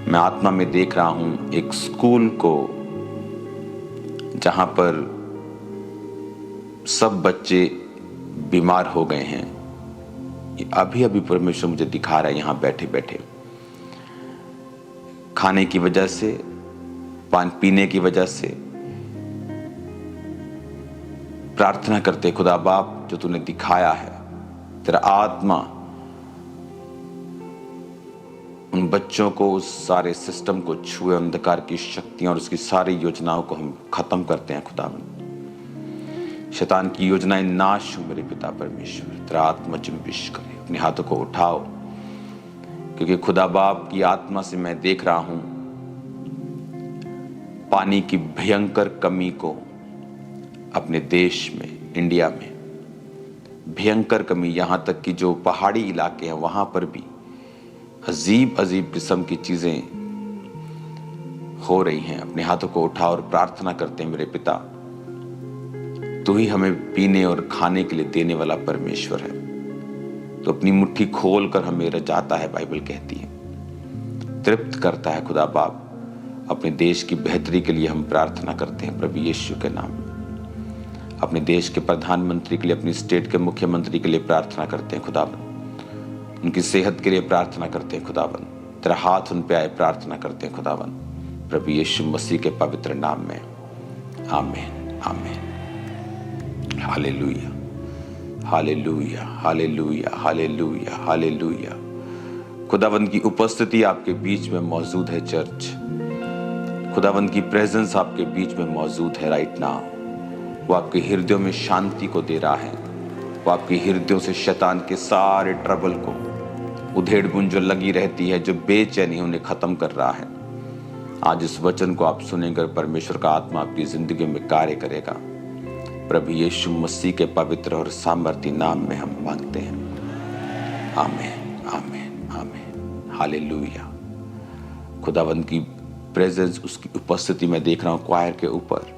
मैं आत्मा में देख रहा हूं एक स्कूल को जहां पर सब बच्चे बीमार हो गए हैं। अभी अभी परमेश्वर मुझे दिखा रहा है, यहां बैठे बैठे खाने की वजह से, पान पीने की वजह से। प्रार्थना करते खुदा बाप, जो तूने दिखाया है, तेरा आत्मा उन बच्चों को, उस सारे सिस्टम को छुए, अंधकार की शक्तियां और उसकी सारी योजनाओं को हम खत्म करते हैं खुदावन। शैतान की योजनाएं नाश हो मेरे पिता परमेश्वर। तेरा आत्मा जुम्बिश करे। अपने हाथों को उठाओ, क्योंकि खुदा बाप की आत्मा से मैं देख रहा हूं पानी की भयंकर कमी को अपने देश में, इंडिया में भयंकर कमी। यहां तक कि जो पहाड़ी इलाके हैं वहां पर भी अजीब अजीब किस्म की चीजें हो रही हैं। अपने हाथों को उठा और प्रार्थना करते हैं, मेरे पिता तू ही हमें पीने और खाने के लिए देने वाला परमेश्वर है। तो अपनी मुट्ठी खोल कर हमें रजाता है, बाइबल कहती है, तृप्त करता है खुदा बाप। अपने देश की बेहतरी के लिए हम प्रार्थना करते हैं प्रभु यीशु के नाम में। अपने देश के प्रधानमंत्री के लिए, अपनी स्टेट के मुख्यमंत्री के लिए प्रार्थना करते हैं खुदावन। उनकी सेहत के लिए प्रार्थना करते हैं खुदावन। तेरा हाथ उन पे आए, प्रार्थना करते हैं खुदावन प्रभु यीशु मसीह के पवित्र नाम में। आमीन, आमीन। Hallelujah, hallelujah, hallelujah, hallelujah, hallelujah. खुदावन की उपस्थिति आपके बीच में मौजूद है चर्च। खुदावन की प्रेजेंस आपके बीच में मौजूद है राइट नाउ। वो आपके हृदयों में शांति को दे रहा है। वो आपके हृदयों से शैतान के सारे ट्रबल को, उधेड़ बुन जो लगी रहती है, जो बेचैनी, उन्हें खत्म कर रहा है। आज इस वचन को आप सुनेंगे, परमेश्वर का आत्मा आपकी जिंदगी में कार्य करेगा। प्रभु यीशु मसीह के पवित्र और सामर्थी नाम में हम मांगते हैं। आमीन, आमीन, आमीन। हालेलुया। खुदावंद की प्रेजेंस, उसकी उपस्थिति में देख रहा हूं क्वायर के ऊपर।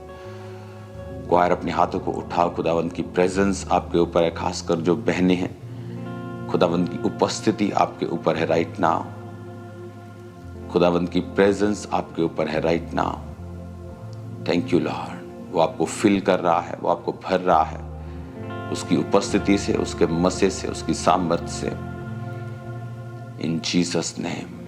क्वायर अपने हाथों को उठाओ। खुदावंद की प्रेजेंस आपके ऊपर है, खासकर जो बहनें हैं, खुदावंद की उपस्थिति आपके ऊपर है राइट नाउ। खुदावंद की प्रेजेंस आपके ऊपर है right now. Thank you Lord. वो आपको फिल कर रहा है, वो आपको भर रहा है उसकी उपस्थिति से, उसके मसे से, उसकी सामर्थ से। इन जीसस नेम।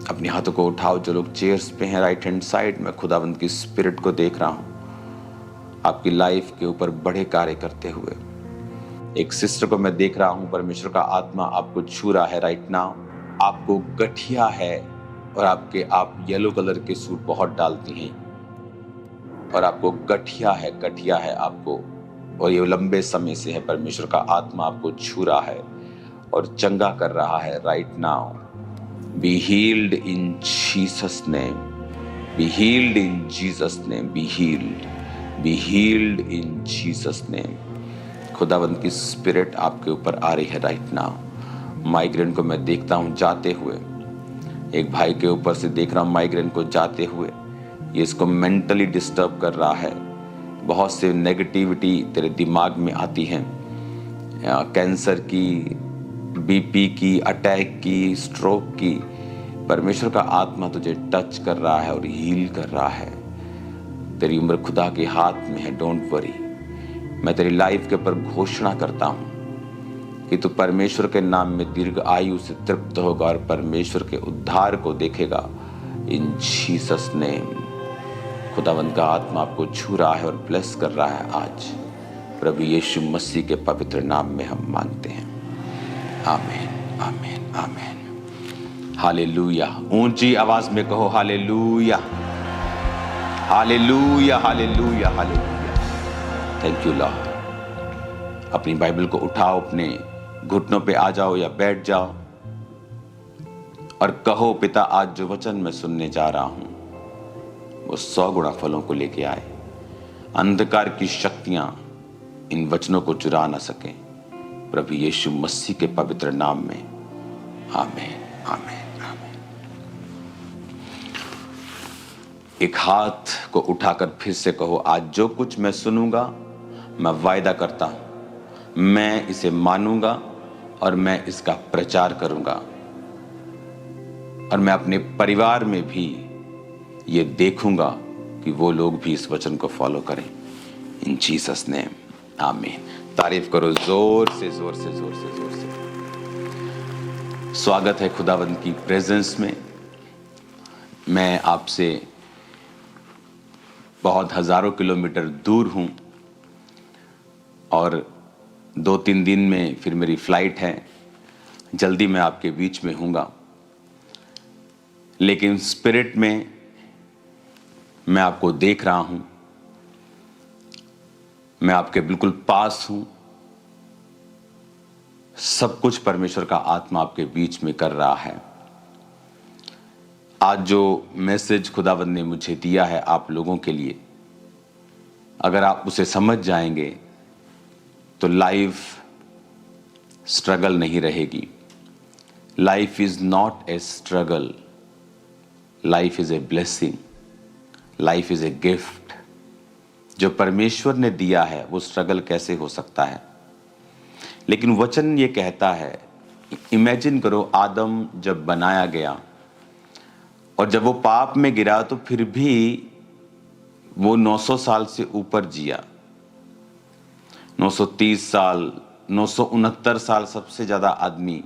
अपने हाथों को उठाओ। जो लोग चेयर्स पे हैं राइट हैंड साइड में, खुदावंद की स्पिरिट को देख रहा हूं आपकी लाइफ के ऊपर बड़े कार्य करते हुए। एक सिस्टर को मैं देख रहा हूं, परमेश्वर का आत्मा आपको छू रहा है राइट नाउ। आपको गठिया है और आप येलो कलर के सूट बहुत डालती हैं और आपको गठिया है आपको, और ये लंबे समय से है। परमेश्वर का आत्मा आपको छू रहा है और चंगा कर रहा है right now. Be healed in Jesus name, be healed in Jesus name, be healed, be healed in Jesus name. खुदावंद की स्पिरिट आपके ऊपर आ रही है राइट नाउ। माइग्रेन को मैं देखता हूं जाते हुए, एक भाई के ऊपर से देख रहा हूं माइग्रेन को जाते हुए। ये इसको मेंटली डिस्टर्ब कर रहा है। बहुत से नेगेटिविटी तेरे दिमाग में आती है, कैंसर की, बीपी की, अटैक की, स्ट्रोक की। परमेश्वर का आत्मा तुझे टच कर रहा है और हील कर रहा है। तेरी उम्र खुदा के हाथ में है, डोंट वरी। मैं तेरी लाइफ के ऊपर घोषणा करता हूं कि तू परमेश्वर के नाम में दीर्घ आयु से तृप्त होगा और परमेश्वर के उद्धार को देखेगा इन जीसस नेम। खुदावंद का आत्मा आपको छू रहा है और ब्लेस कर रहा है आज। प्रभु यीशु मसीह के पवित्र नाम में हम मांगते हैं। आमीन, आमीन, आमीन। हालेलुया। ऊंची आवाज में कहो hallelujah, hallelujah, hallelujah, hallelujah. Thank you Lord. अपनी बाइबल को उठाओ, अपने घुटनों पे आ जाओ या बैठ जाओ और कहो, पिता आज जो वचन मैं सुनने जा रहा हूं वो 100 गुणा फलों को लेके आए। अंधकार की शक्तियां इन वचनों को चुरा ना सके। प्रभु यीशु मसीह के पवित्र नाम में। आमीन, आमीन, आमीन। एक हाथ को उठाकर फिर से कहो, आज जो कुछ मैं सुनूंगा, मैं वायदा करता हूं, मैं इसे मानूंगा और मैं इसका प्रचार करूंगा। और मैं अपने परिवार में भी ये देखूंगा कि वो लोग भी इस वचन को फॉलो करें। इन जीसस नेम, आमीन। तारीफ करो जोर से, जोर से, जोर से, जोर से। स्वागत है खुदावंद की प्रेजेंस में। मैं आपसे बहुत हजारों किलोमीटर दूर हूं और 2-3 दिन में फिर मेरी फ्लाइट है। जल्दी मैं आपके बीच में हूँगा, लेकिन स्पिरिट में मैं आपको देख रहा हूं। मैं आपके बिल्कुल पास हूं। सब कुछ परमेश्वर का आत्मा आपके बीच में कर रहा है। आज जो मैसेज खुदावंद ने मुझे दिया है आप लोगों के लिए, अगर आप उसे समझ जाएंगे तो लाइफ स्ट्रगल नहीं रहेगी। Life is not a struggle, life is a blessing, life is a gift. जो परमेश्वर ने दिया है वो स्ट्रगल कैसे हो सकता है? लेकिन वचन ये कहता है, इमेजिन करो आदम जब बनाया गया और जब वो पाप में गिरा तो फिर भी वो 900 साल से ऊपर जिया। 930 साल, 969 साल सबसे ज्यादा आदमी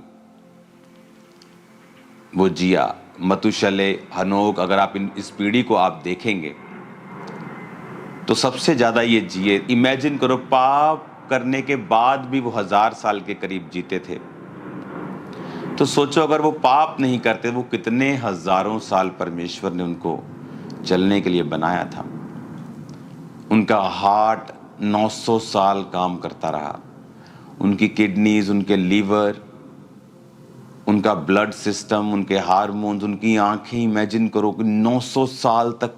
वो जिया। मतुशले, हनोक, अगर आप इस पीढ़ी को आप देखेंगे तो सबसे ज्यादा ये जिए। इमेजिन करो पाप करने के बाद भी वो 1000 साल के करीब जीते थे। तो सोचो अगर वो पाप नहीं करते, वो कितने हजारों साल परमेश्वर ने उनको चलने के लिए बनाया था। उनका हार्ट 900 साल काम करता रहा, उनकी किडनीज, उनके लीवर, उनका ब्लड सिस्टम, उनके हार्मोन्स, उनकी आंखें। इमेजिन करो कि 900 साल तक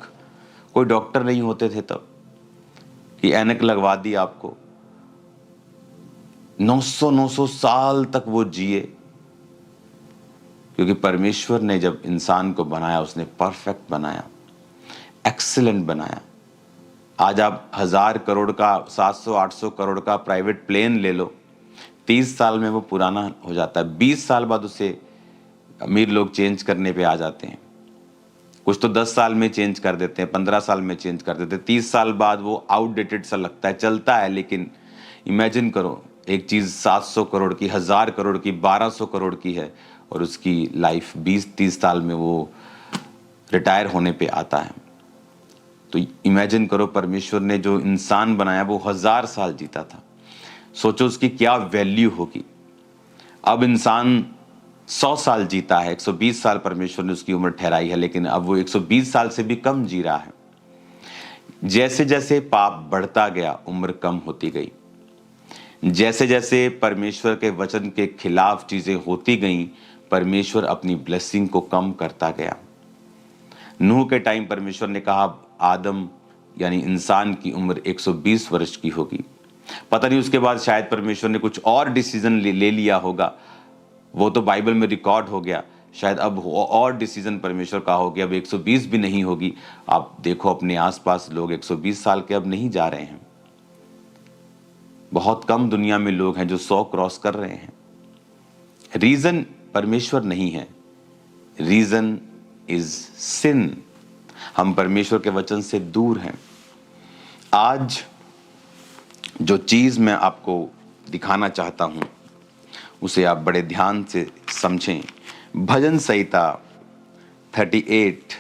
कोई डॉक्टर नहीं होते थे तब कि ऐनक लगवा दी आपको। 900 साल तक वो जिए, क्योंकि परमेश्वर ने जब इंसान को बनाया उसने परफेक्ट बनाया, एक्सीलेंट बनाया। आज आप 1000 करोड़ का, 700-800 करोड़ का प्राइवेट प्लेन ले लो, 30 साल में वो पुराना हो जाता है। 20 साल बाद उसे अमीर लोग चेंज करने पे आ जाते हैं। कुछ तो 10 साल में चेंज कर देते हैं, 15 साल में चेंज कर देते हैं। 30 साल बाद वो आउटडेटेड सा लगता है, चलता है। लेकिन इमेजिन करो एक चीज 700 करोड़ की, 1000 करोड़ की, 1200 करोड़ की है और उसकी लाइफ 20-30 साल में वो रिटायर होने पे आता है। तो इमेजिन करो परमेश्वर ने जो इंसान बनाया वो 1000 साल जीता था। सोचो उसकी क्या वैल्यू होगी। अब इंसान 100 साल जीता है, 120 साल परमेश्वर ने उसकी उम्र ठहराई है, लेकिन अब वो 120 साल से भी कम जी रहा है। जैसे जैसे पाप बढ़ता गया, उम्र कम होती गई। जैसे जैसे परमेश्वर के वचन के खिलाफ चीजें होती गईं, परमेश्वर अपनी ब्लेसिंग को कम करता गया। नूह के टाइम परमेश्वर ने कहा आदम यानी इंसान की उम्र 120 वर्ष की होगी। पता नहीं उसके बाद शायद परमेश्वर ने कुछ और डिसीजन ले लिया होगा, वो तो बाइबल में रिकॉर्ड हो गया। शायद अब और डिसीजन परमेश्वर का हो गया, अब 120 भी नहीं होगी। आप देखो अपने आसपास लोग 120 साल के अब नहीं जा रहे हैं। बहुत कम दुनिया में लोग हैं जो 100 क्रॉस कर रहे हैं। रीजन परमेश्वर नहीं है, रीजन इज सिन। हम परमेश्वर के वचन से दूर हैं। आज जो चीज मैं आपको दिखाना चाहता हूं उसे आप बड़े ध्यान से समझें। भजन संहिता 38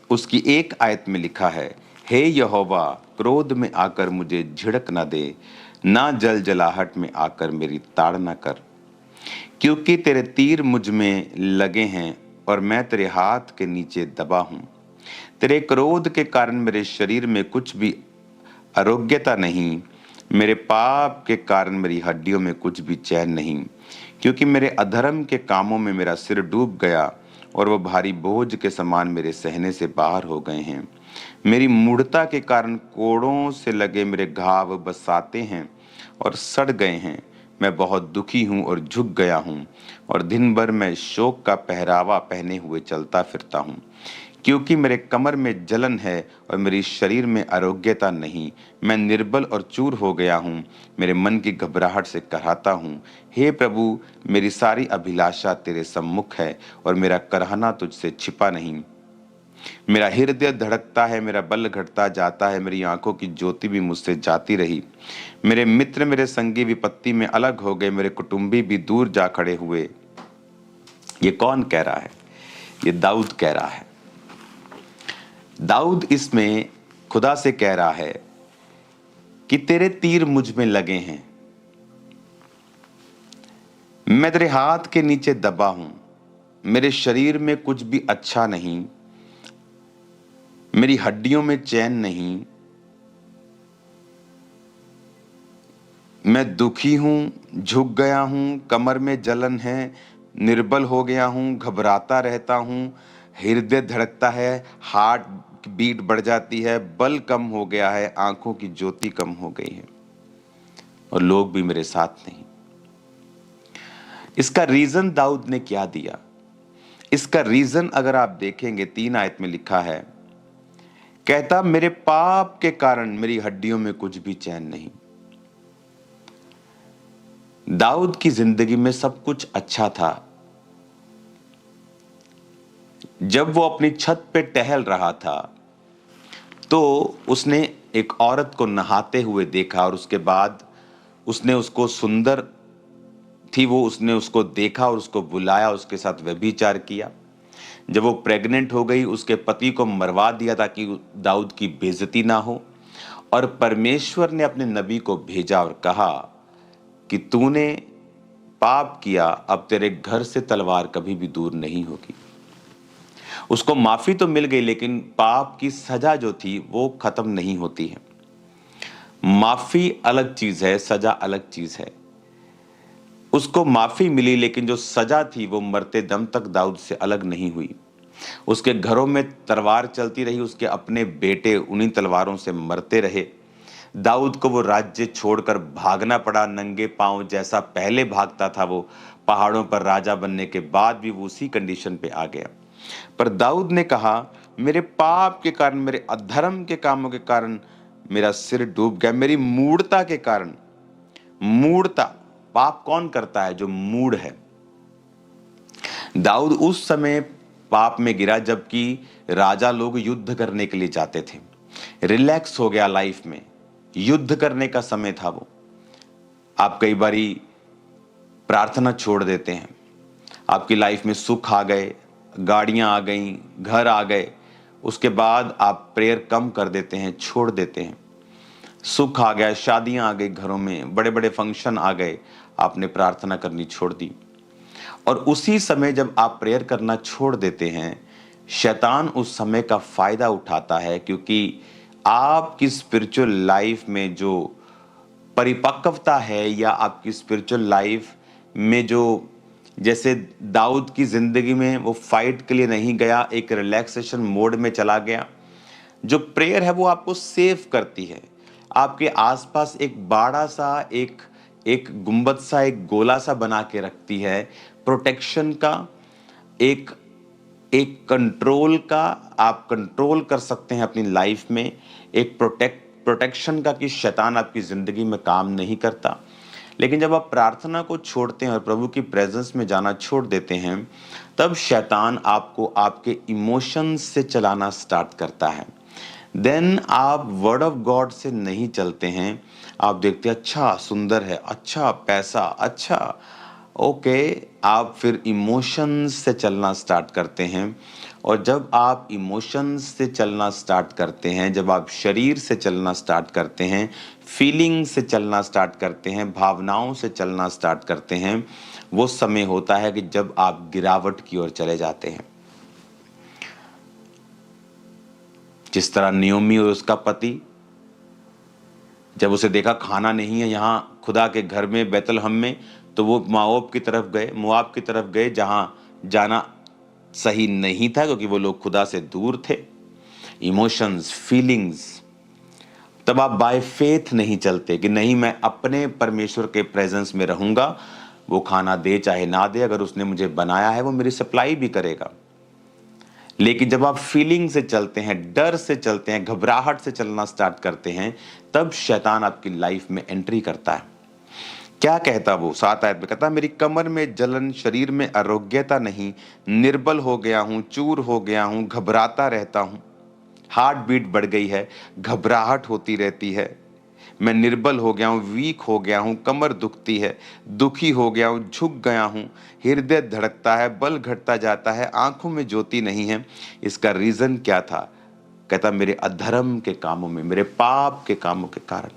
उसकी एक आयत में लिखा है, हे यहोवा क्रोध में आकर मुझे झिड़क न दे, ना जल जलाहट में आकर मेरी ताड़ न कर। क्योंकि तेरे तीर मुझ में लगे हैं और मैं तेरे हाथ के नीचे दबा हूं। तेरे क्रोध के कारण मेरे शरीर में कुछ भी आरोग्यता नहीं, मेरे पाप के कारण मेरी हड्डियों में कुछ भी चैन नहीं। क्योंकि मेरे अधर्म के कामों में मेरा सिर डूब गया और वो भारी बोझ के समान मेरे सहने से बाहर हो गए हैं। मेरी मूढ़ता के कारण कोड़ों से लगे मेरे घाव बसाते हैं और सड़ गए हैं। मैं बहुत दुखी हूँ और झुक गया हूँ और दिन भर मैं शोक का पहरावा पहने हुए चलता फिरता हूँ। क्योंकि मेरे कमर में जलन है और मेरी शरीर में आरोग्यता नहीं। मैं निर्बल और चूर हो गया हूँ, मेरे मन की घबराहट से कराहता हूँ। हे प्रभु, मेरी सारी अभिलाषा तेरे सम्मुख है और मेरा कराहना तुझसे छिपा नहीं। मेरा हृदय धड़कता है, मेरा बल घटता जाता है, मेरी आंखों की ज्योति भी मुझसे जाती रही। मेरे मित्र मेरे संगी विपत्ति में अलग हो गए, मेरे कुटुंबी भी दूर जा खड़े हुए। ये कौन कह रहा है? ये दाऊद कह रहा है। दाऊद इसमें खुदा से कह रहा है कि तेरे तीर मुझ में लगे हैं, मैं तेरे हाथ के नीचे दबा हूं, मेरे शरीर में कुछ भी अच्छा नहीं, मेरी हड्डियों में चैन नहीं, मैं दुखी हूं, झुक गया हूं, कमर में जलन है, निर्बल हो गया हूं, घबराता रहता हूं, हृदय धड़कता है, हार्ट बीट बढ़ जाती है, बल कम हो गया है, आंखों की ज्योति कम हो गई है और लोग भी मेरे साथ नहीं। इसका रीजन दाऊद ने क्या दिया? इसका रीजन अगर आप देखेंगे 3 आयत में लिखा है, कहता मेरे पाप के कारण मेरी हड्डियों में कुछ भी चैन नहीं। दाऊद की जिंदगी में सब कुछ अच्छा था। जब वो अपनी छत पे टहल रहा था तो उसने एक औरत को नहाते हुए देखा और उसके बाद उसने उसको सुंदर थी वो, उसने उसको देखा और उसको बुलाया, उसके साथ व्यभिचार किया। जब वो प्रेग्नेंट हो गई, उसके पति को मरवा दिया ताकि दाऊद की बेइज्जती ना हो। और परमेश्वर ने अपने नबी को भेजा और कहा कि तूने पाप किया, अब तेरे घर से तलवार कभी भी दूर नहीं होगी। उसको माफी तो मिल गई, लेकिन पाप की सजा जो थी वो खत्म नहीं होती है। माफी अलग चीज है, सजा अलग चीज है। उसको माफी मिली, लेकिन जो सजा थी वो मरते दम तक दाऊद से अलग नहीं हुई। उसके घरों में तलवार चलती रही, उसके अपने बेटे उन्हीं तलवारों से मरते रहे। दाऊद को वो राज्य छोड़कर भागना पड़ा नंगे पांव, जैसा पहले भागता था वो पहाड़ों पर राजा बनने के बाद भी वो उसी कंडीशन पे आ गया। पर दाऊद ने कहा मेरे पाप के कारण, मेरे अधर्म के कामों के कारण मेरा सिर डूब गया, मेरी मूढ़ता के कारण। मूढ़ता, पाप कौन करता है? जो मूढ़ है। दाऊद उस समय पाप में गिरा जबकि राजा लोग युद्ध करने के लिए जाते थे। रिलैक्स हो गया लाइफ में, युद्ध करने का समय था वो। आप कई बारी प्रार्थना छोड़ देते हैं, आपकी लाइफ में सुख आ गए, गाड़ियां आ गई, घर आ गए, उसके बाद आप प्रेयर कम कर देते हैं, छोड़ देते हैं। सुख आ गया, शादियां आ गई, घरों में बड़े बड़े फंक्शन आ गए, आपने प्रार्थना करनी छोड़ दी। और उसी समय जब आप प्रेयर करना छोड़ देते हैं, शैतान उस समय का फायदा उठाता है, क्योंकि आपकी स्पिरिचुअल लाइफ में जो परिपक्वता है या आपकी स्पिरिचुअल लाइफ में जो, जैसे दाऊद की जिंदगी में वो फाइट के लिए नहीं गया, एक रिलैक्सेशन मोड में चला गया। जो प्रेयर है वो आपको सेव करती है, आपके आसपास एक बाड़ा सा, एक गुंबद सा, एक गोला सा बना के रखती है, प्रोटेक्शन का, एक कंट्रोल का। आप कंट्रोल कर सकते हैं अपनी लाइफ में, एक प्रोटेक्शन का, कि शैतान आपकी जिंदगी में काम नहीं करता। लेकिन जब आप प्रार्थना को छोड़ते हैं और प्रभु की प्रेजेंस में जाना छोड़ देते हैं, तब शैतान आपको आपके इमोशंस से चलाना स्टार्ट करता है। देन आप वर्ड ऑफ गॉड से नहीं चलते हैं। आप देखते हैं अच्छा सुंदर है, अच्छा पैसा, अच्छा ओके, आप फिर इमोशंस से चलना स्टार्ट करते हैं। और जब आप इमोशंस से चलना स्टार्ट करते हैं, जब आप शरीर से चलना स्टार्ट करते हैं, फीलिंग से चलना स्टार्ट करते हैं, भावनाओं से चलना स्टार्ट करते हैं, वो समय होता है कि जब आप गिरावट की ओर चले जाते हैं। जिस तरह नियोमी और उसका पति, जब उसे देखा खाना नहीं है यहाँ खुदा के घर में बैतलहम में, तो वो मोआब की तरफ गए, जहां जाना सही नहीं था क्योंकि वो लोग खुदा से दूर थे। Emotions, feelings. तब आप बाय फेथ नहीं चलते कि नहीं मैं अपने परमेश्वर के प्रेजेंस में रहूंगा, वो खाना दे चाहे ना दे, अगर उसने मुझे बनाया है वो मेरी सप्लाई भी करेगा। लेकिन जब आप फीलिंग से चलते हैं, डर से चलते हैं, घबराहट से चलना स्टार्ट करते हैं, तब शैतान आपकी लाइफ में एंट्री करता है। क्या कहता वो 7 आयत में, कहता मेरी कमर में जलन, शरीर में आरोग्यता नहीं, निर्बल हो गया हूँ, चूर हो गया हूँ, घबराता रहता हूँ, हार्ट बीट बढ़ गई है, घबराहट होती रहती है, मैं निर्बल हो गया हूँ, वीक हो गया हूँ, कमर दुखती है, दुखी हो गया हूँ, झुक गया हूँ, हृदय धड़कता है, बल घटता जाता है, आंखों में ज्योति नहीं है। इसका रीजन क्या था? कहता मेरे अधर्म के कामों में, मेरे पाप के कामों के कारण।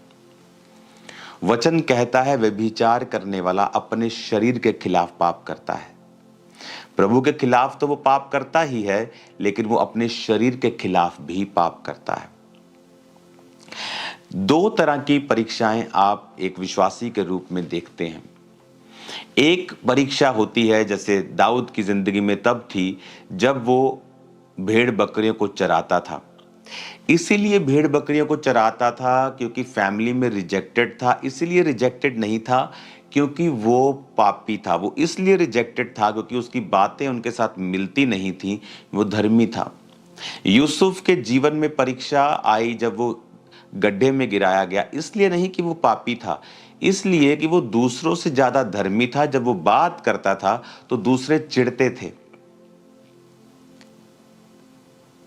वचन कहता है व्यभिचार करने वाला अपने शरीर के खिलाफ पाप करता है। प्रभु के खिलाफ तो वो पाप करता ही है, लेकिन वो अपने शरीर के खिलाफ भी पाप करता है। 2 तरह की परीक्षाएं आप एक विश्वासी के रूप में देखते हैं। एक परीक्षा होती है जैसे दाऊद की जिंदगी में तब थी जब वो भेड़ बकरियों को चराता था। इसीलिए भेड़ बकरियों को चराता था क्योंकि फैमिली में रिजेक्टेड था, इसीलिए रिजेक्टेड नहीं था क्योंकि वो पापी था, वो इसलिए रिजेक्टेड था क्योंकि उसकी बातें उनके साथ मिलती नहीं थी, वो धर्मी था। यूसुफ के जीवन में परीक्षा आई जब वो गड्ढे में गिराया गया, इसलिए नहीं कि वो पापी था, इसलिए कि वो दूसरों से ज्यादा धर्मी था। जब वो बात करता था तो दूसरे चिढ़ते थे,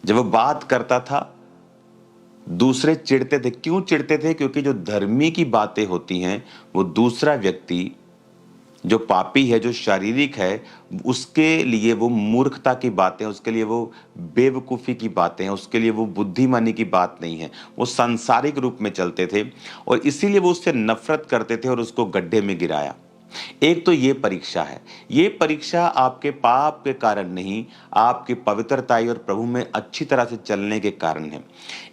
जब वो बात करता था दूसरे चिढ़ते थे। क्यों चिढ़ते थे? क्योंकि जो धर्मी की बातें होती हैं वो दूसरा व्यक्ति जो पापी है, जो शारीरिक है, उसके लिए वो मूर्खता की बातें, उसके लिए वो बेवकूफ़ी की बातें हैं, उसके लिए वो बुद्धिमानी की बात नहीं है। वो सांसारिक रूप में चलते थे और इसीलिए वो उससे नफरत करते थे और उसको गड्ढे में गिराया। एक तो ये परीक्षा है, ये परीक्षा आपके पाप के कारण नहीं, आपकी पवित्रताई और प्रभु में अच्छी तरह से चलने के कारण है।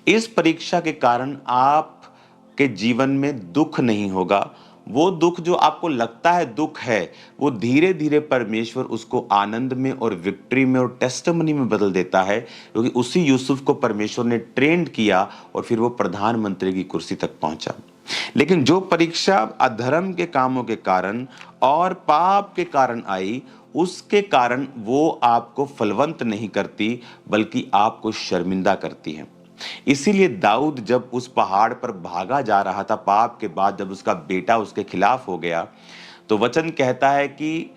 इस परीक्षा के कारण आपके जीवन में दुख नहीं होगा। वो दुख जो आपको लगता है दुख है, वो धीरे धीरे परमेश्वर उसको आनंद में और विक्ट्री में और टेस्टिमनी में बदल देता है, क्योंकि उसी यूसुफ को परमेश्वर ने ट्रेंड किया और फिर वो प्रधानमंत्री की कुर्सी तक पहुंचा। लेकिन जो परीक्षा अधर्म के कामों के कारण और पाप के कारण आई, उसके कारण वो आपको फलवंत नहीं करती बल्कि आपको शर्मिंदा करती है। इसीलिए दाऊद जब उस पहाड़ पर भागा जा रहा था पाप के बाद, जब उसका बेटा उसके खिलाफ हो गया, तो वचन कहता है कि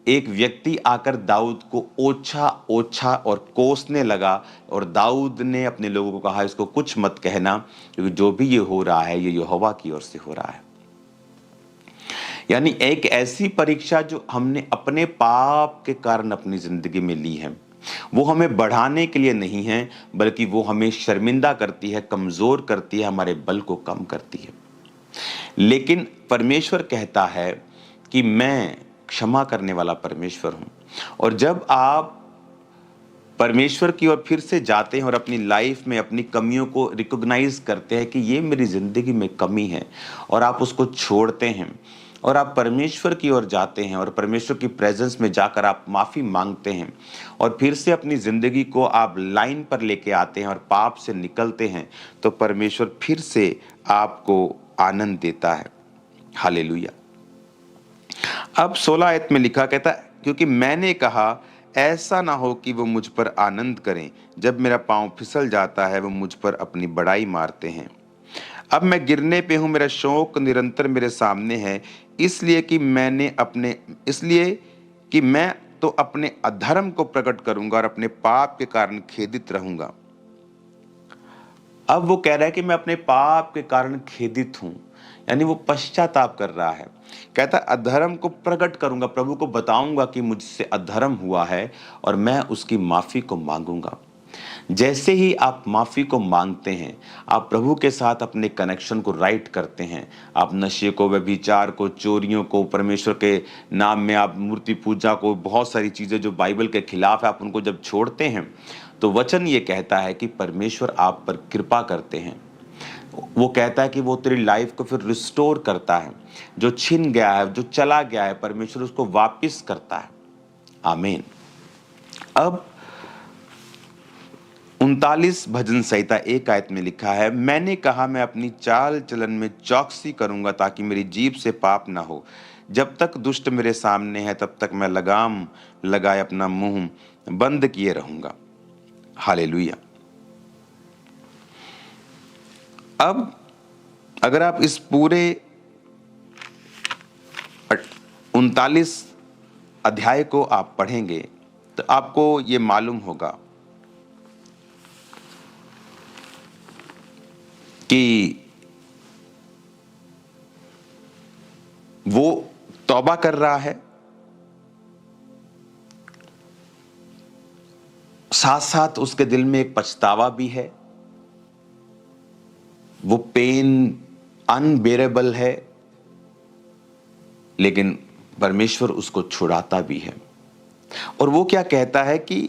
एक व्यक्ति आकर दाऊद को ओछा ओछा और कोसने लगा और दाऊद ने अपने लोगों को कहा इसको कुछ मत कहना, क्योंकि जो भी ये हो रहा है ये यहोवा की ओर से हो रहा है। यानी एक ऐसी परीक्षा जो हमने अपने पाप के कारण अपनी जिंदगी में ली है, वो हमें बढ़ाने के लिए नहीं है, बल्कि वो हमें शर्मिंदा करती है, कमजोर करती है, हमारे बल को कम करती है। लेकिन परमेश्वर कहता है कि मैं क्षमा करने वाला परमेश्वर हूं। और जब आप परमेश्वर की ओर फिर से जाते हैं और अपनी लाइफ में अपनी कमियों को रिकॉग्नाइज करते हैं कि ये मेरी जिंदगी में कमी है, और आप उसको छोड़ते हैं और आप परमेश्वर की ओर जाते हैं और परमेश्वर की प्रेजेंस में जाकर आप माफ़ी मांगते हैं और फिर से अपनी ज़िंदगी को आप लाइन पर लेके आते हैं और पाप से निकलते हैं, तो परमेश्वर फिर से आपको आनंद देता है। हालेलुया। अब 16 आयत में लिखा, कहता है क्योंकि मैंने कहा ऐसा ना हो कि वो मुझ पर आनंद करें, जब मेरा पांव फिसल जाता है वो मुझ पर अपनी बड़ाई मारते हैं। अब मैं गिरने पे हूँ, मेरा शोक निरंतर मेरे सामने है, इसलिए कि मैं तो अपने अधर्म को प्रकट करूंगा और अपने पाप के कारण खेदित रहूंगा। अब वो कह रहा है कि मैं अपने पाप के कारण खेदित हूं, यानी वो पश्चाताप कर रहा है। कहता अधर्म को प्रकट करूंगा, प्रभु को बताऊंगा कि मुझसे अधर्म हुआ है और मैं उसकी माफी को मांगूंगा। जैसे ही आप माफी को मांगते हैं, आप प्रभु के साथ अपने कनेक्शन को राइट करते हैं। आप नशे को, व्यभिचार को, चोरियों को, परमेश्वर के नाम में आप मूर्ति पूजा को, बहुत सारी चीजें जो बाइबल के खिलाफ है, आप उनको जब छोड़ते हैं, तो वचन ये कहता है कि परमेश्वर आप पर कृपा करते हैं। वो कहता है कि वो तेरी लाइफ को फिर रिस्टोर करता है। जो छिन गया है, जो चला गया है, परमेश्वर उसको वापस करता है। आमीन। अब 39 भजन संहिता 1 आयत में लिखा है, मैंने कहा मैं अपनी चाल चलन में चौकसी करूंगा ताकि मेरी जीभ से पाप ना हो। जब तक दुष्ट मेरे सामने है तब तक मैं लगाम लगाए अपना मुंह बंद किए रहूंगा। हालेलुया। अब अगर आप इस पूरे 39 अध्याय को आप पढ़ेंगे तो आपको ये मालूम होगा कि वो तौबा कर रहा है, साथ साथ उसके दिल में एक पछतावा भी है। वो पेन अनबेरेबल है, लेकिन परमेश्वर उसको छुड़ाता भी है। और वो क्या कहता है कि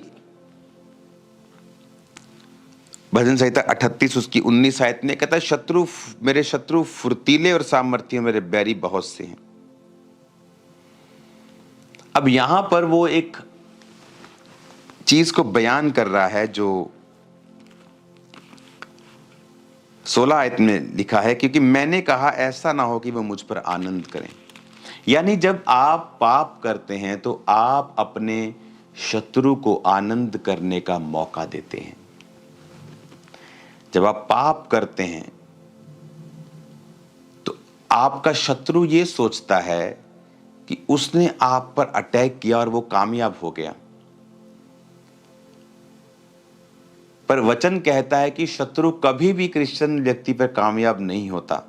भजन संहिता 38 उसकी 19 आयत में कहता है, मेरे शत्रु फुर्तीले और सामर्थी, मेरे बैरी बहुत से हैं। अब यहां पर वो एक चीज को बयान कर रहा है जो 16 आयत में लिखा है, क्योंकि मैंने कहा ऐसा ना हो कि वो मुझ पर आनंद करें। यानी जब आप पाप करते हैं तो आप अपने शत्रु को आनंद करने का मौका देते हैं। जब आप पाप करते हैं तो आपका शत्रु ये सोचता है कि उसने आप पर अटैक किया और वो कामयाब हो गया, पर वचन कहता है कि शत्रु कभी भी क्रिश्चियन व्यक्ति पर कामयाब नहीं होता।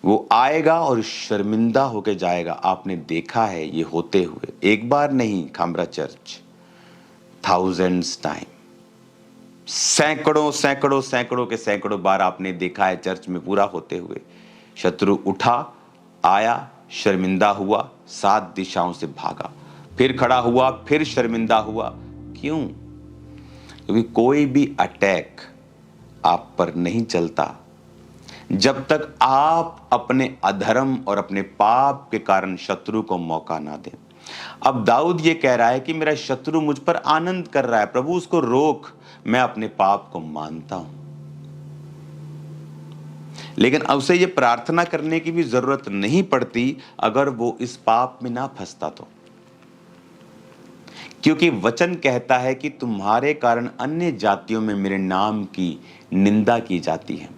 वो आएगा और शर्मिंदा होकर जाएगा। आपने देखा है ये होते हुए, एक बार नहीं खामरा चर्च, थाउजेंड्स टाइम, सैकड़ों सैकड़ों सैकड़ों के सैकड़ों बार आपने देखा है चर्च में पूरा होते हुए। शत्रु उठा, आया, शर्मिंदा हुआ, 7 दिशाओं से भागा, फिर खड़ा हुआ, फिर शर्मिंदा हुआ। क्यों? क्योंकि कोई भी अटैक आप पर नहीं चलता जब तक आप अपने अधर्म और अपने पाप के कारण शत्रु को मौका ना दें। अब दाऊद ये कह रहा है कि मेरा शत्रु मुझ पर आनंद कर रहा है, प्रभु उसको रोक, मैं अपने पाप को मानता हूं। लेकिन उसे ये प्रार्थना करने की भी जरूरत नहीं पड़ती अगर वो इस पाप में ना फंसता तो, क्योंकि वचन कहता है कि तुम्हारे कारण अन्य जातियों में मेरे नाम की निंदा की जाती है।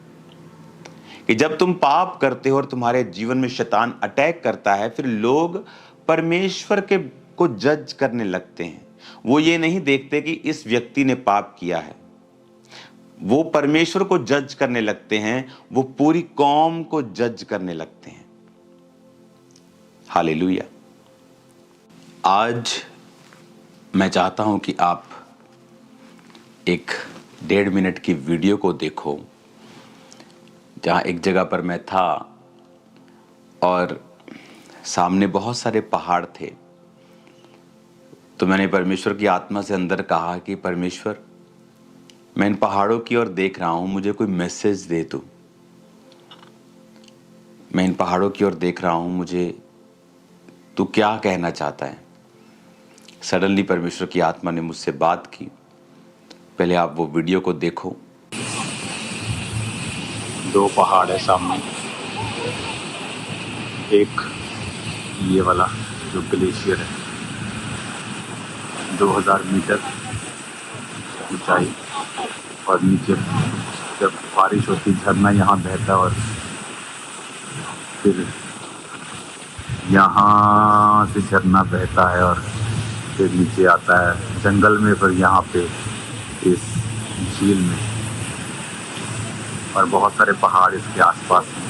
कि जब तुम पाप करते हो और तुम्हारे जीवन में शैतान अटैक करता है, फिर लोग परमेश्वर को जज करने लगते हैं। वो ये नहीं देखते कि इस व्यक्ति ने पाप किया है, वो परमेश्वर को जज करने लगते हैं, वो पूरी कौम को जज करने लगते हैं। हालेलुया। आज मैं चाहता हूं कि आप एक 1.5 मिनट की वीडियो को देखो, जहाँ एक जगह पर मैं था और सामने बहुत सारे पहाड़ थे। तो मैंने परमेश्वर की आत्मा से अंदर कहा कि परमेश्वर, मैं इन पहाड़ों की ओर देख रहा हूँ, मुझे कोई मैसेज दे तू। मैं इन पहाड़ों की ओर देख रहा हूँ, मुझे तू क्या कहना चाहता है। सडनली परमेश्वर की आत्मा ने मुझसे बात की। पहले आप वो वीडियो को देखो। 2 पहाड़ है सामने, एक ये वाला जो ग्लेशियर है, 2000 मीटर ऊंचाई, और नीचे जब बारिश होती झरना यहाँ बहता और फिर यहाँ से झरना बहता है और फिर नीचे आता है जंगल में, फिर यहाँ पे इस झील में, और बहुत सारे पहाड़ इसके आसपास हैं।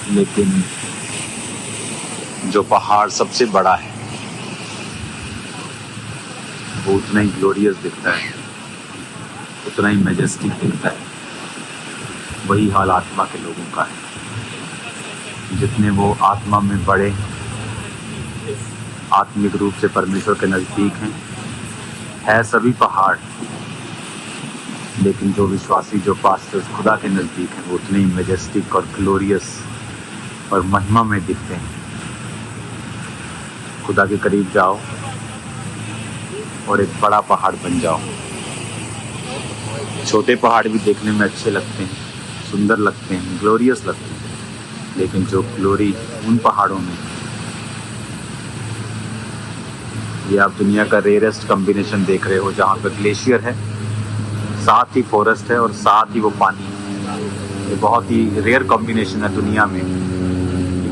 लेकिन जो पहाड़ सबसे बड़ा है वो उतना ही ग्लोरियस दिखता है, उतना ही मैजेस्टिक दिखता है। वही हाल आत्मा के लोगों का है। जितने वो आत्मा में बड़े, आत्मिक रूप से परमेश्वर के नज़दीक है सभी पहाड़, लेकिन जो विश्वासी, जो पास्टर्स खुदा के नज़दीक हैं, वो उतने ही मैजेस्टिक और ग्लोरियस और महिमा में दिखते हैं। खुदा के करीब जाओ और एक बड़ा पहाड़ बन जाओ। छोटे पहाड़ भी देखने में अच्छे लगते हैं, सुंदर लगते हैं, ग्लोरियस लगते हैं, लेकिन जो ग्लोरी उन पहाड़ों में, ये आप दुनिया का रेयरेस्ट कॉम्बिनेशन देख रहे हो, जहाँ पे ग्लेशियर है, साथ ही फॉरेस्ट है और साथ ही वो पानी है। ये बहुत ही रेयर कॉम्बिनेशन है दुनिया में,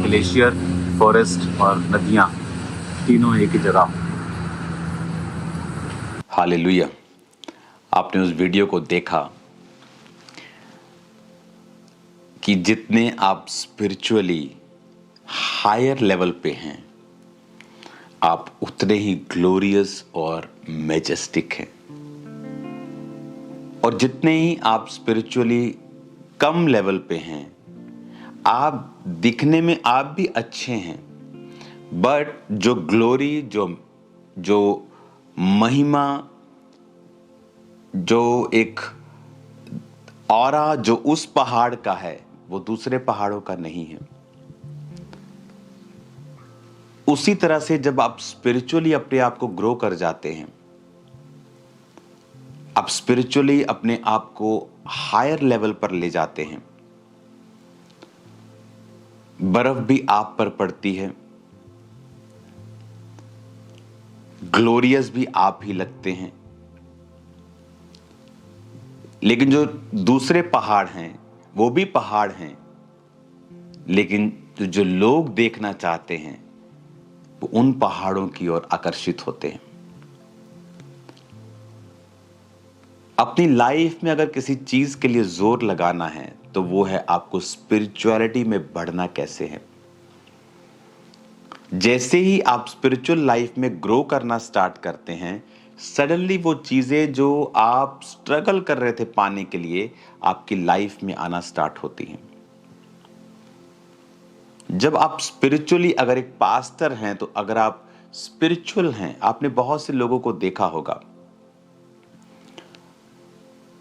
ग्लेशियर, फॉरेस्ट और नदियाँ तीनों एक ही जगह। हालेलुया। आपने उस वीडियो को देखा कि जितने आप स्पिरिचुअली हायर लेवल पे हैं, आप उतने ही ग्लोरियस और मैजेस्टिक हैं। और जितने ही आप स्पिरिचुअली कम लेवल पे हैं, आप दिखने में आप भी अच्छे हैं, बट जो ग्लोरी, जो महिमा, जो एक ऑरा जो उस पहाड़ का है, वो दूसरे पहाड़ों का नहीं है। उसी तरह से जब आप स्पिरिचुअली अपने आप को ग्रो कर जाते हैं, आप स्पिरिचुअली अपने आप को हायर लेवल पर ले जाते हैं, बर्फ भी आप पर पड़ती है, ग्लोरियस भी आप ही लगते हैं। लेकिन जो दूसरे पहाड़ हैं वो भी पहाड़ हैं, लेकिन जो लोग देखना चाहते हैं वो उन पहाड़ों की ओर आकर्षित होते हैं। अपनी लाइफ में अगर किसी चीज के लिए जोर लगाना है तो वो है आपको स्पिरिचुअलिटी में बढ़ना कैसे है। जैसे ही आप स्पिरिचुअल लाइफ में ग्रो करना स्टार्ट करते हैं, सडनली वो चीजें जो आप स्ट्रगल कर रहे थे पाने के लिए, आपकी लाइफ में आना स्टार्ट होती हैं। जब आप स्पिरिचुअली अगर एक पास्टर हैं, तो अगर आप स्पिरिचुअल हैं, आपने बहुत से लोगों को देखा होगा।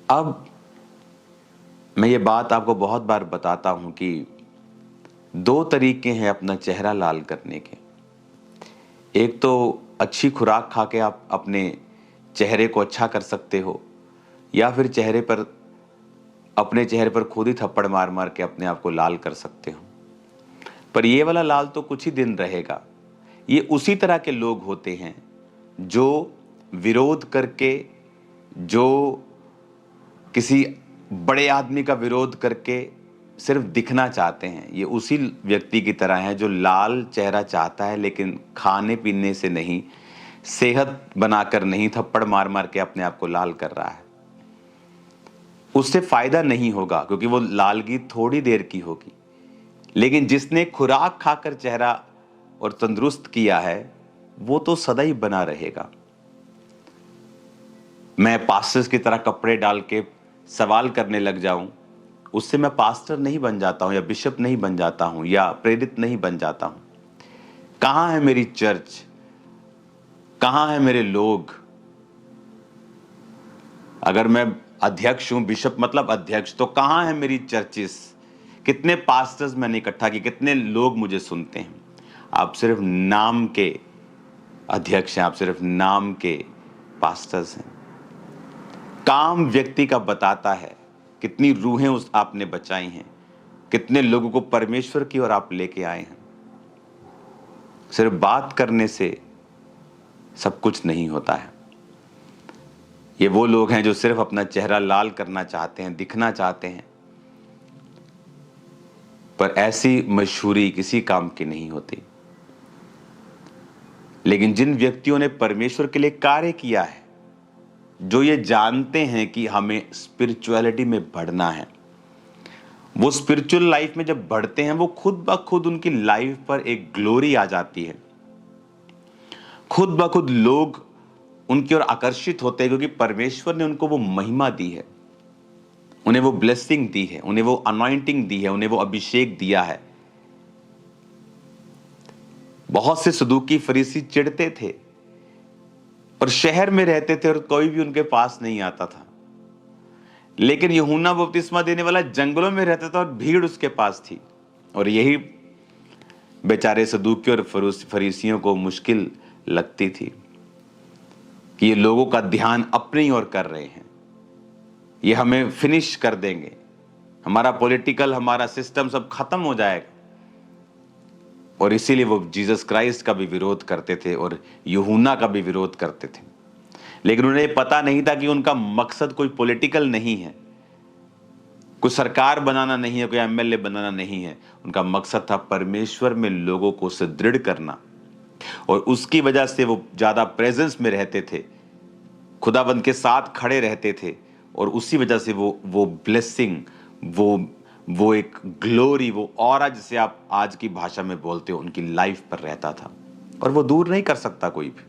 अब मैं ये बात आपको बहुत बार बताता हूं कि 2 तरीके हैं अपना चेहरा लाल करने के। एक तो अच्छी खुराक खा के आप अपने चेहरे को अच्छा कर सकते हो, या फिर अपने चेहरे पर खुद ही थप्पड़ मार मार के अपने आप को लाल कर सकते हो। पर ये वाला लाल तो कुछ ही दिन रहेगा। ये उसी तरह के लोग होते हैं जो विरोध करके, जो किसी बड़े आदमी का विरोध करके सिर्फ दिखना चाहते हैं। ये उसी व्यक्ति की तरह है जो लाल चेहरा चाहता है, लेकिन खाने पीने से नहीं, सेहत बनाकर नहीं, थप्पड़ मार मार के अपने आप को लाल कर रहा है। उससे फायदा नहीं होगा, क्योंकि वो लालगी थोड़ी देर की होगी। लेकिन जिसने खुराक खाकर चेहरा और तंदुरुस्त किया है, वो तो सदा ही बना रहेगा। मैं पास्टर्स की तरह कपड़े डाल के सवाल करने लग जाऊं, उससे मैं पास्टर नहीं बन जाता हूं, या बिशप नहीं बन जाता हूं, या प्रेरित नहीं बन जाता हूं। कहां है मेरी चर्च? कहां है मेरे लोग? अगर मैं अध्यक्ष हूं, बिशप मतलब अध्यक्ष, तो कहां है मेरी चर्चिस? कितने पास्टर्स मैंने इकट्ठा किए, कितने लोग मुझे सुनते हैं? आप सिर्फ नाम के अध्यक्ष हैं, आप सिर्फ नाम के पास्टर्स हैं। काम व्यक्ति का बताता है कितनी रूहें उस आपने बचाई हैं, कितने लोगों को परमेश्वर की ओर आप लेके आए हैं। सिर्फ बात करने से सब कुछ नहीं होता है। ये वो लोग हैं जो सिर्फ अपना चेहरा लाल करना चाहते हैं, दिखना चाहते हैं, पर ऐसी मशहूरी किसी काम की नहीं होती। लेकिन जिन व्यक्तियों ने परमेश्वर के लिए कार्य किया है, जो ये जानते हैं कि हमें स्पिरिचुअलिटी में बढ़ना है, वो स्पिरिचुअल लाइफ में जब बढ़ते हैं, वो खुद ब खुद उनकी लाइफ पर एक ग्लोरी आ जाती है। खुद ब खुद लोग उनकी ओर आकर्षित होते हैं, क्योंकि परमेश्वर ने उनको वो महिमा दी है, उन्हें वो ब्लेसिंग दी है, उन्हें वो अनॉइंटिंग दी है, उन्हें वो अभिषेक दिया है। बहुत से सदूकी फरीसी चिढ़ते थे और शहर में रहते थे और कोई भी उनके पास नहीं आता था। लेकिन यूहन्ना बपतिस्मा देने वाला जंगलों में रहता था और भीड़ उसके पास थी। और यही बेचारे सदूकी और फरीसियों को मुश्किल लगती थी कि ये लोगों का ध्यान अपनी ओर कर रहे हैं, ये हमें फिनिश कर देंगे, हमारा पॉलिटिकल, हमारा सिस्टम सब खत्म हो जाएगा। और इसीलिए वो जीसस क्राइस्ट का भी विरोध करते थे और यूहन्ना का भी विरोध करते थे। लेकिन उन्हें पता नहीं था कि उनका मकसद कोई पॉलिटिकल नहीं है, कोई सरकार बनाना नहीं है, कोई एमएलए बनाना नहीं है। उनका मकसद था परमेश्वर में लोगों को सुदृढ़ करना, और उसकी वजह से वो ज्यादा प्रेजेंस में रहते थे, खुदाबंद के साथ खड़े रहते थे, और उसी वजह से वो ब्लेसिंग, वो एक ग्लोरी, वो ऑरा जिसे आप आज की भाषा में बोलते हो, उनकी लाइफ पर रहता था। और वो दूर नहीं कर सकता कोई भी,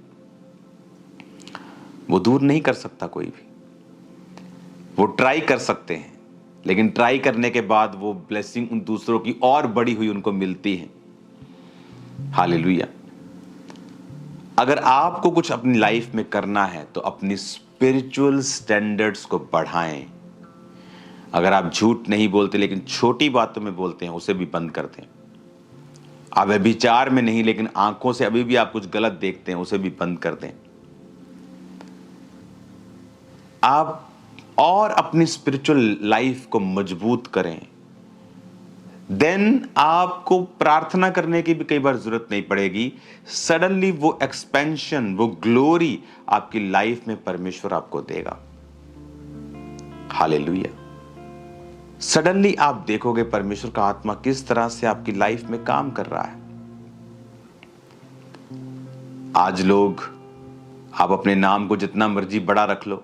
वो दूर नहीं कर सकता कोई भी। वो ट्राई कर सकते हैं, लेकिन ट्राई करने के बाद वो ब्लेसिंग उन दूसरों की और बड़ी हुई उनको मिलती है। हालेलुया। अगर आपको कुछ अपनी लाइफ में करना है तो अपनी स्पिरिचुअल स्टैंडर्ड्स को बढ़ाएं। अगर आप झूठ नहीं बोलते लेकिन छोटी बातों में बोलते हैं, उसे भी बंद कर दें। आप व्यभिचार में नहीं, लेकिन आंखों से अभी भी आप कुछ गलत देखते हैं, उसे भी बंद कर दें। आप और अपनी स्पिरिचुअल लाइफ को मजबूत करें। देन आपको प्रार्थना करने की भी कई बार जरूरत नहीं पड़ेगी। सडनली वो एक्सपेंशन, वो ग्लोरी आपकी लाइफ में परमेश्वर आपको देगा। हालेलुया। सडनली आप देखोगे परमेश्वर का आत्मा किस तरह से आपकी लाइफ में काम कर रहा है। आज लोग, आप अपने नाम को जितना मर्जी बड़ा रख लो,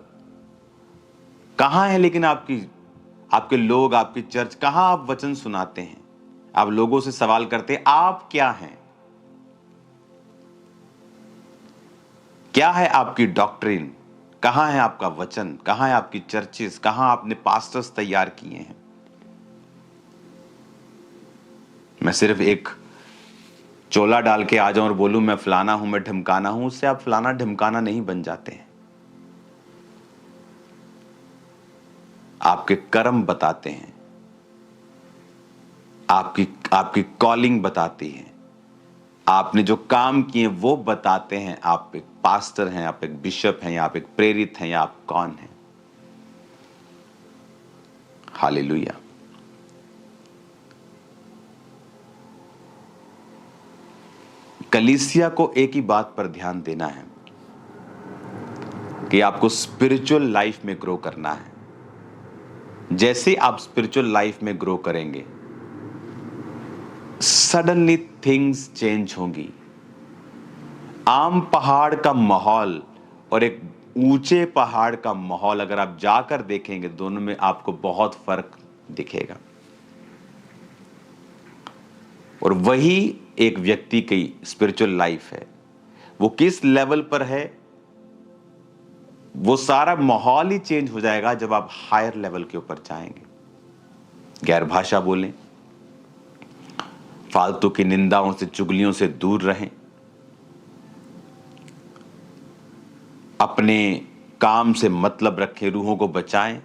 कहां है लेकिन आपके लोग, आपकी चर्च, कहां आप वचन सुनाते हैं? आप लोगों से सवाल करते हैं, आप क्या हैं? क्या है आपकी डॉक्ट्रिन? कहां है आपका वचन? कहां है आपकी चर्चेस? कहां आपने पास्टर्स तैयार किए हैं? मैं सिर्फ एक चोला डाल के आ जाऊं और बोलूं मैं फलाना हूं, मैं ढिमकाना हूं, उससे आप फलाना ढिमकाना नहीं बन जाते हैं। आपके कर्म बताते हैं, आपकी कॉलिंग बताती है, आपने जो काम किए वो बताते हैं। आप एक पास्टर हैं, आप एक बिशप हैं, या आप एक प्रेरित हैं, या आप कौन हैं? हालेलुया। कलीसिया को एक ही बात पर ध्यान देना है कि आपको स्पिरिचुअल लाइफ में ग्रो करना है। जैसे आप स्पिरिचुअल लाइफ में ग्रो करेंगे, सडनली थिंग्स चेंज होंगी। आम पहाड़ का माहौल और एक ऊंचे पहाड़ का माहौल अगर आप जाकर देखेंगे, दोनों में आपको बहुत फर्क दिखेगा। और वही एक व्यक्ति की स्पिरिचुअल लाइफ है। वो किस लेवल पर है, वो सारा माहौल ही चेंज हो जाएगा जब आप हायर लेवल के ऊपर जाएंगे। गैर भाषा बोलें, फालतू की निंदाओं से, चुगलियों से दूर रहें, अपने काम से मतलब रखें, रूहों को बचाएं,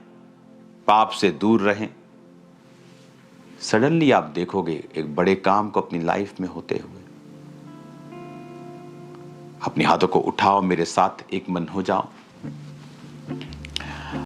पाप से दूर रहें। सडनली आप देखोगे एक बड़े काम को अपनी लाइफ में होते हुए। अपने हाथों को उठाओ, मेरे साथ एक मन हो जाओ।